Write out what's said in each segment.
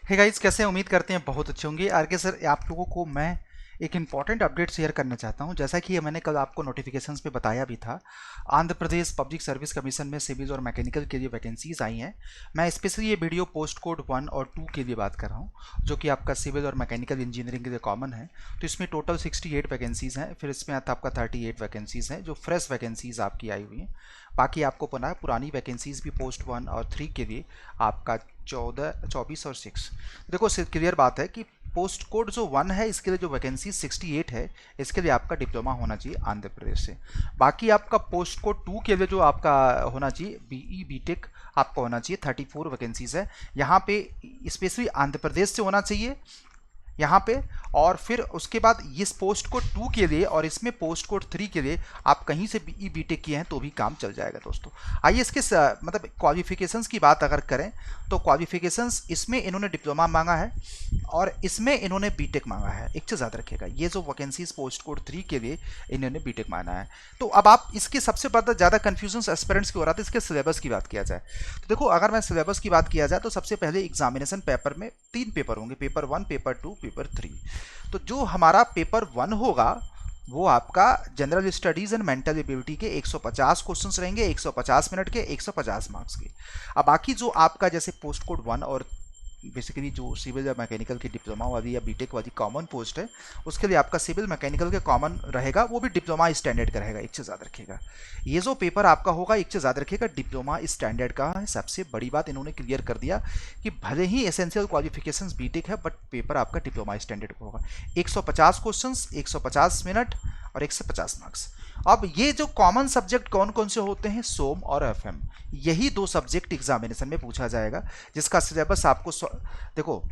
Hey guys, कैसे हैं? उम्मीद करते हैं बहुत अच्छे होंगे। आरके सर, आप लोगों को मैं एक इम्पॉर्टेंट अपडेट शेयर करना चाहता हूं। जैसा कि मैंने कल आपको नोटिफिकेशंस पे बताया भी था, Andhra Pradesh public service commission में सिविल और मैकेनिकल के लिए वैकेंसीज आई हैं। मैं स्पेशली ये वीडियो पोस्ट कोड 1 और 2 के लिए बात कर रहा हूं, जो कि आपका सिविल और मैकेनिकल इंजीनियरिंग के लिए कॉमन है। तो इसमें टोटल 68 वैकेंसीज हैं। फिर इसमें आता आपका 38 वैकेंसीज हैं जो फ्रेश वैकेंसीज आपकी आई हुई हैं। बाकी आपको पता है पुरानी वैकेंसीज भी पोस्ट 1 और 3 के लिए आपका 14, 24 और 6। देखो, क्लियर बात है कि पोस्ट कोड जो 1 है इसके लिए जो वैकेंसी 68 है, इसके लिए आपका डिप्लोमा होना चाहिए आंध्र प्रदेश से। बाकी आपका पोस्ट कोड 2 के लिए जो आपका होना चाहिए बीई बीटेक आपका होना चाहिए। 34 वैकेंसीज है यहाँ पे, स्पेशली आंध्र प्रदेश से होना चाहिए यहाँ पे। और फिर उसके बाद इस पोस्ट कोड 2 के लिए और इसमें पोस्ट कोड 3 के लिए आप कहीं से बीई बीटेक किए हैं तो भी काम चल जाएगा दोस्तों। आइए इसके मतलब क्वालिफिकेशंस की बात अगर करें तो क्वालिफिकेशंस इसमें इन्होंने डिप्लोमा मांगा है और इसमें इन्होंने बीटेक मांगा है। एक चीज़ याद रखिएगा, ये जो वैकेंसीज पोस्ट कोड 3 के लिए इन्होंने बीटेक मांगा है। तो अब आप इसके सबसे ज़्यादा कन्फ्यूजन एस्पिरेंट्स की हो रहा था, इसके सिलेबस की बात किया जाए तो देखो, अगर मैं सिलेबस की बात किया जाए तो सबसे पहले एग्जामिनेशन पेपर में 3 पेपर होंगे, पेपर 1, पेपर 2, पेपर 3। तो जो हमारा पेपर 1 होगा वो आपका general studies and mental ability के 150 क्वेश्चंस रहेंगे, 150 मिनट के, 150 मार्क्स के। अब बाकी जो आपका जैसे पोस्ट कोड 1 और बेसिकली जो सिविल या मैकेनिकल की डिप्लोमा वाली या बीटेक वाली कॉमन पोस्ट है, उसके लिए आपका सिविल मैकेनिकल के कॉमन रहेगा, वो भी डिप्लोमा स्टैंडर्ड का रहेगा। एक चीज़ याद रखिएगा, ये जो पेपर आपका होगा, एक चीज़ याद रखिएगा, डिप्लोमा स्टैंडर्ड का है। सबसे बड़ी बात इन्होंने क्लियर कर दिया कि भले ही एसेंशियल क्वालिफिकेशंस बीटेक है, बट पेपर आपका डिप्लोमा स्टैंडर्ड का होगा। 150 क्वेश्चंस, 150 मिनट और 150 मार्क्स। अब ये जो कॉमन सब्जेक्ट कौन कौन से होते हैं, सोम और एफएम, यही 2 सब्जेक्ट एग्जामिनेशन में पूछा जाएगा, जिसका सिलेबस आपको देखो,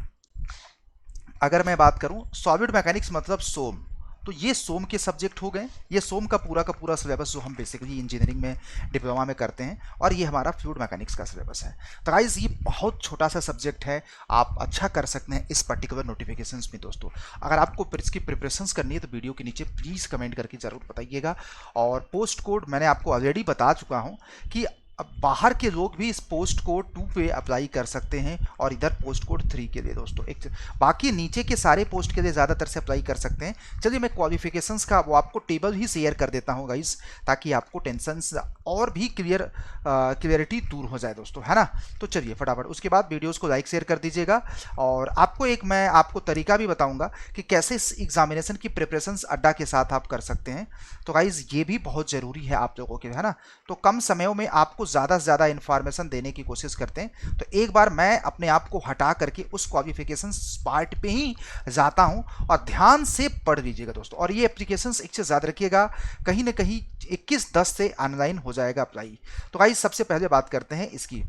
अगर मैं बात करूं सॉलिड मैकेनिक्स मतलब सोम, तो ये सोम के सब्जेक्ट हो गए। ये सोम का पूरा सिलेबस जो हम बेसिकली इंजीनियरिंग में डिप्लोमा में करते हैं, और ये हमारा फ्लूइड मैकेनिक्स का सिलेबस है। तो गाइस, ये बहुत छोटा सा सब्जेक्ट है, आप अच्छा कर सकते हैं इस पर्टिकुलर नोटिफिकेशंस में दोस्तों। अगर आपको इसकी प्रिपरेशंस करनी है तो वीडियो के नीचे प्लीज़ कमेंट करके ज़रूर बताइएगा। और पोस्ट कोड मैंने आपको ऑलरेडी बता चुका हूँ कि अब बाहर के लोग भी इस पोस्ट कोड 2 पे अप्लाई कर सकते हैं और इधर पोस्ट कोड 3 के लिए दोस्तों। एक बाकी नीचे के सारे पोस्ट के लिए ज़्यादातर से अप्लाई कर सकते हैं। चलिए मैं क्वालिफिकेशंस का वो आपको टेबल ही शेयर कर देता हूँ गाइस, ताकि आपको टेंशन और भी क्लियरिटी दूर हो जाए दोस्तों, है ना। तो चलिए फटाफट उसके बाद वीडियोज़ को लाइक शेयर कर दीजिएगा। और आपको एक मैं आपको तरीका भी बताऊँगा कि कैसे इस एग्जामिनेशन की प्रिपरेशंस अड्डा के साथ आप कर सकते हैं। तो गाइस, ये भी बहुत ज़रूरी है आप लोगों के लिए, है ना। तो कम समय में आपको ज़्यादा से ज़्यादा इन्फॉर्मेशन देने की कोशिश करते हैं। तो एक बार मैं अपने आप को हटा करके उस क्वालिफिकेशन पार्ट पे ही जाता हूं, और ध्यान से पढ़ लीजिएगा दोस्तों। और ये एप्लीकेशंस एक चीज़ याद रखिएगा, कहीं ना कहीं 21/10 से ऑनलाइन हो जाएगा अप्लाई। तो गाइस, सबसे पहले बात करते हैं इसकी।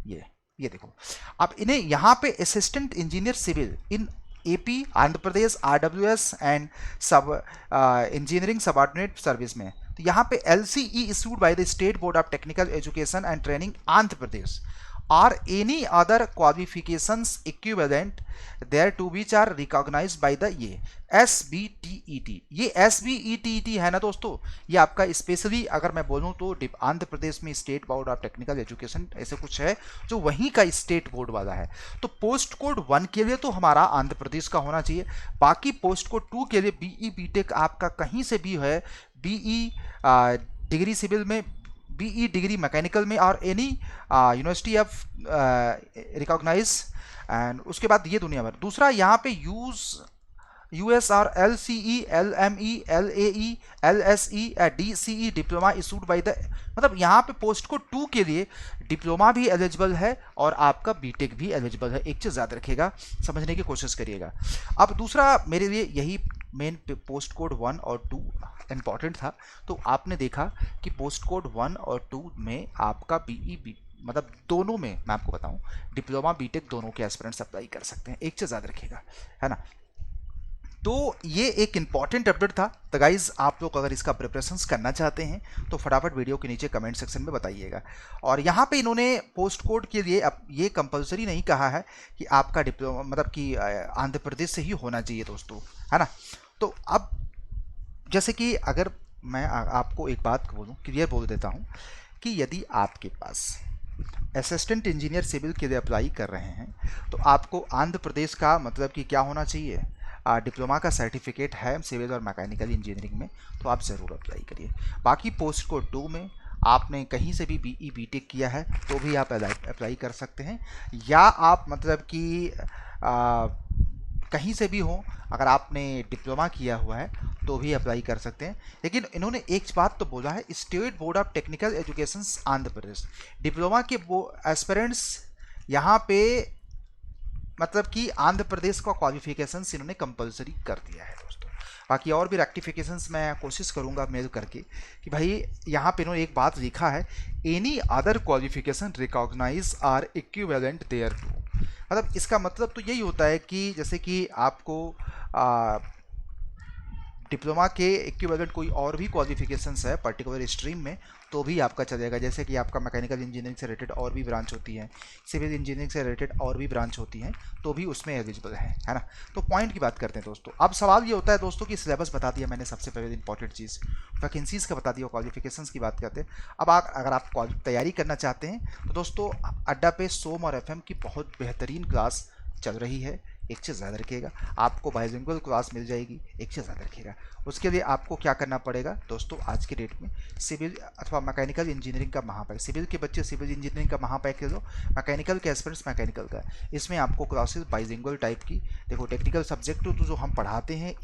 ये देखो, अब इन्हें यहाँ पे assistant engineer civil in AP Andhra Pradesh RWS and sub engineering subordinate service में, तो यहाँ पे LCE issued by the State Board of Technical Education and Training Andhra Pradesh or any other qualifications equivalent thereto which are recognized by the ये SBTET। ये SBETET है ना दोस्तों, ये आपका स्पेशली अगर मैं बोलूँ तो आंध्र प्रदेश में state board of technical education ऐसे कुछ है जो वहीं का स्टेट बोर्ड वाला है। तो पोस्ट कोड 1 के लिए तो हमारा आंध्र प्रदेश का होना चाहिए। बाकी पोस्ट कोड 2 के लिए बीई बीटेक आपका कहीं से भी है, बीई डिग्री सिविल में, बीई डिग्री मैकेनिकल में, और any university of recognise. And उसके बाद ये दुनिया भर दूसरा यहाँ पे USR LCE LME LAE LSE DCE diploma issued by the, मतलब यहाँ पे पोस्ट कोड 2 के लिए डिप्लोमा भी एलिजिबल है और आपका बीटेक भी एलिजिबल है। एक चीज़ याद रखिएगा, समझने की कोशिश करिएगा। अब दूसरा मेरे लिए यही मेन पोस्ट कोड 1 और 2 इंपॉर्टेंट था। तो आपने देखा कि पोस्ट कोड 1 और 2 में आपका बीई मतलब दोनों में मैं आपको बताऊं, डिप्लोमा बीटेक दोनों के एस्पिरेंट्स अप्लाई कर सकते हैं। एक चीज़ याद रखिएगा, है ना। तो ये एक इंपॉर्टेंट अपडेट था। तो गाइज, आप लोग अगर इसका प्रिपरेशंस करना चाहते हैं तो फटाफट वीडियो के नीचे कमेंट सेक्शन में बताइएगा। और यहाँ पे इन्होंने पोस्ट कोड के लिए अब ये कंपलसरी नहीं कहा है कि आपका डिप्लोमा मतलब कि आंध्र प्रदेश से ही होना चाहिए दोस्तों, है ना। तो अब जैसे कि अगर मैं आपको एक बात बोलूँ, क्लियर बोल देता हूँ कि यदि आपके पास असिस्टेंट इंजीनियर सिविल के लिए अप्लाई कर रहे हैं तो आपको आंध्र प्रदेश का मतलब कि क्या होना चाहिए, डिप्लोमा का सर्टिफिकेट है सिविल और मैकेनिकल इंजीनियरिंग में, तो आप ज़रूर अप्लाई करिए। बाकी पोस्ट कोड 2 में आपने कहीं से भी बीई बीटेक किया है तो भी आप अप्लाई कर सकते हैं, या आप मतलब कि कहीं से भी हो, अगर आपने डिप्लोमा किया हुआ है तो भी अप्लाई कर सकते हैं। लेकिन इन्होंने एक बात तो बोला है, state board of technical education Andhra Pradesh, diploma के वो एस्पिरेंट्स यहाँ पे मतलब कि आंध्र प्रदेश का क्वालिफिकेशंस इन्होंने कंपलसरी कर दिया है दोस्तों। बाकी और भी रेक्टिफिकेशंस मैं कोशिश करूंगा मेल करके कि भाई यहाँ पे इन्होंने एक बात लिखा है, any other qualification recognise or equivalent thereto. मतलब इसका मतलब तो यही होता है कि जैसे कि आपको डिप्लोमा के इक्विवेलेंट कोई और भी क्वालिफिकेशंस है पर्टिकुलर स्ट्रीम में तो भी आपका चलेगा। जैसे कि आपका मैकेनिकल इंजीनियरिंग से रिलेटेड और भी ब्रांच होती है, सिविल इंजीनियरिंग से रिलेटेड और भी ब्रांच होती हैं, तो भी उसमें एलिजिबल है ना। तो पॉइंट की बात करते हैं दोस्तों। अब सवाल ये होता है दोस्तों कि सिलेबस बता दिया मैंने, सबसे पहले इंपॉर्टेंट चीज़ वैकेंसीज़ का बता दिया, क्वालिफिकेशंस की बात करते हैं। अब अगर आप तैयारी करना चाहते हैं तो दोस्तों अड्डा पे सोम और एफएम की बहुत बेहतरीन क्लास चल रही है, एक से ज़्यादा रखिएगा, आपको बाइलिंगुअल क्लास मिल जाएगी, एक से ज़्यादा रखिएगा। उसके लिए आपको क्या करना पड़ेगा दोस्तों, आज के डेट में सिविल अथवा मैकेनिकल इंजीनियरिंग का महापैक, सिविल के बच्चे सिविल इंजीनियरिंग का महापैक ले लो, मैकेनिकल के एस्पिरेंट्स मैकेनिकल का, इसमें आपको क्लासेस बाइलिंगुअल टाइप की, देखो टेक्निकल सब्जेक्ट तो जो हम पढ़ाते हैं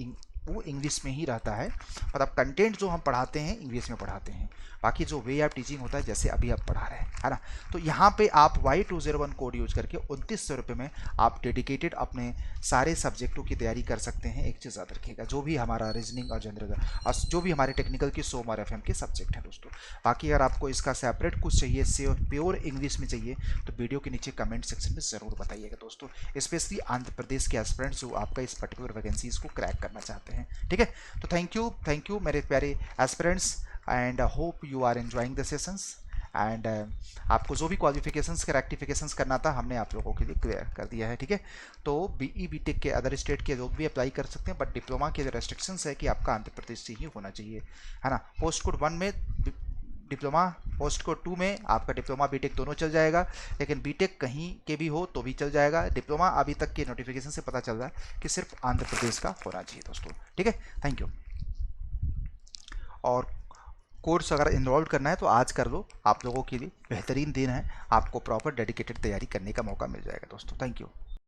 वो इंग्लिश में ही रहता है, और अब कंटेंट जो हम पढ़ाते हैं इंग्लिश में पढ़ाते हैं, बाकी जो वे ऑफ टीचिंग होता है जैसे अभी आप पढ़ा रहे हैं, है ना। तो यहाँ पे आप Y201 कोड यूज करके 2900 रुपये में आप डेडिकेटेड अपने सारे सब्जेक्टों की तैयारी कर सकते हैं। एक चीज़ याद रखिएगा, जो भी हमारा रीजनिंग और जनरल और जो भी हमारे टेक्निकल की सोम और एफएम के सब्जेक्ट हैं दोस्तों। बाकी अगर आपको इसका सेपरेट कुछ चाहिए, प्योर इंग्लिश में चाहिए, तो वीडियो के नीचे कमेंट सेक्शन में ज़रूर बताइएगा दोस्तों, स्पेशली आंध्र प्रदेश के एस्पिरेंट्स जो आपका इस पर्टिकुलर वैकेंसीज को क्रैक करना चाहते हैं। ठीक है, तो थैंक यू मेरे प्यारे aspirants, and hope you are enjoying the sessions. And आपको जो भी क्वालिफिकेशंस के रेक्टिफिकेशंस करना था हमने आप लोगों के लिए क्लियर कर दिया है। ठीक है, तो बीई बीटेक के अदर स्टेट के लोग भी अप्लाई कर सकते हैं, बट डिप्लोमा के रेस्ट्रिक्शंस है कि आपका आंध्र प्रदेश से ही होना चाहिए, है ना। पोस्ट कोड 1 में डिप्लोमा, पोस्ट कोड 2 में आपका डिप्लोमा बीटेक दोनों चल जाएगा, लेकिन बीटेक कहीं के भी हो तो भी चल जाएगा। डिप्लोमा अभी तक के नोटिफिकेशन से पता चल रहा है कि सिर्फ आंध्र प्रदेश का होना चाहिए दोस्तों। ठीक है, थैंक यू। और कोर्स अगर इनरोल करना है तो आज कर लो, आप लोगों के लिए बेहतरीन दिन है, आपको प्रॉपर डेडिकेटेड तैयारी करने का मौका मिल जाएगा दोस्तों। Thank you.